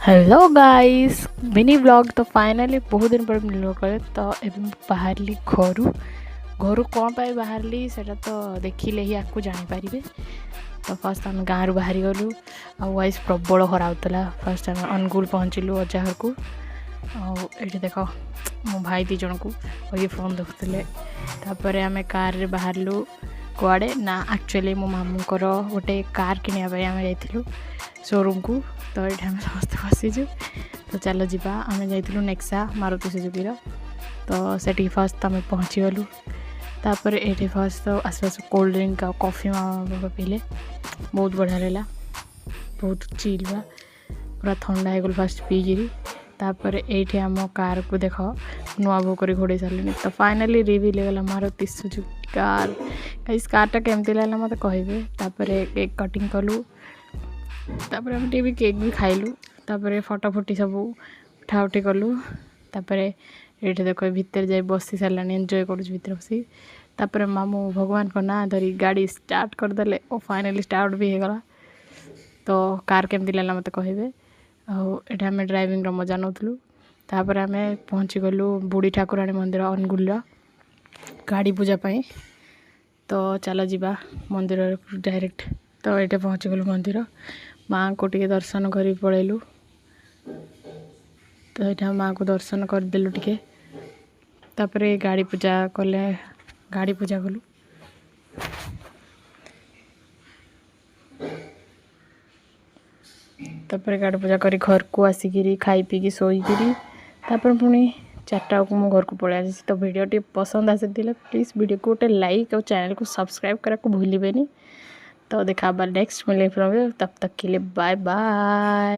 Hello guys mini blog तो finally बहुत दिन पर मिल करे तो एवं बाहरली घर कौन पाई बाहरली सेटा तो देखिले ही आपको जानीपारे। तो फर्स्ट आम गाँव बाहरी गलु आईज प्रबल खरा होता। फर्स्ट आम अनुगुल पहुँचलु अजा घर को। ये देख मो भाई दी जन को ये फोन देखुले। तापर आम कार रे बाहरलु कुआड़े ना एक्चुअली मो मामूँर गोटे कार किनाई आम जाइलु शोरूम को। तो ये आम समस्त बसीचु। तो चलो जीवा आम जाइलु नेक्सा मारुति सुजुकी। तो सेठी फर्स्ट आम पहुँची गलु। तापर ये फर्स्ट तो आस पास कोल्ड ड्रिंक आ कॉफी बाबा पीले बहुत बढ़िया रहा। बहुत चिल बा पूरा ठंडा हो गल फास्ट पीकि। तापर ये आम कार को देख नुआ बो कर घोड़े सारे। तो फाइनाली रिविल होगा मारुति सुजुकी कार। इस कारटा केमती लगा मत कहे। तापर केक कटिंग कलु। तापर हम टी केक भी खाइलु। तापर फटो फुटी सब उठा उठी कलु। तापर ये देख भितर जाए बसी सारा एंजॉय करुँ भितर बसी। तापर मामू भगवान को ना धरी गाड़ी स्टार्ट करदे और फाइनाली स्टार्ट भी होगला। तो कार केमती लगा मत कहे। आम ड्राइविंग मजा नौलु। तापर आम पहुँची गलु बुढ़ी ठाकुराणी मंदिर अनुगुल गाड़ी पूजा पाई। तो चलो जीवा मंदिर डायरेक्ट। तो ये पहुँची गलु मंदिर माँ को टे दर्शन कर पलैलु। तो यहाँ माँ को दर्शन करदेलु टे। तापर गाड़ी पूजा कले गाड़ी पूजा कलु। तापर गाड़ी पूजा कर घर को आसिकी खाई पीकी शोकरी। तापर पुणी 4टा को मो घर को पलि आसी। तो वीडियो पसंद आसी प्लीज़ वीडियो को गोटे लाइक और चैनल को सब्सक्राइब करा को भूलिबेनी। तो देखा नेक्स्ट मिले तब तक के लिए बाय बाय।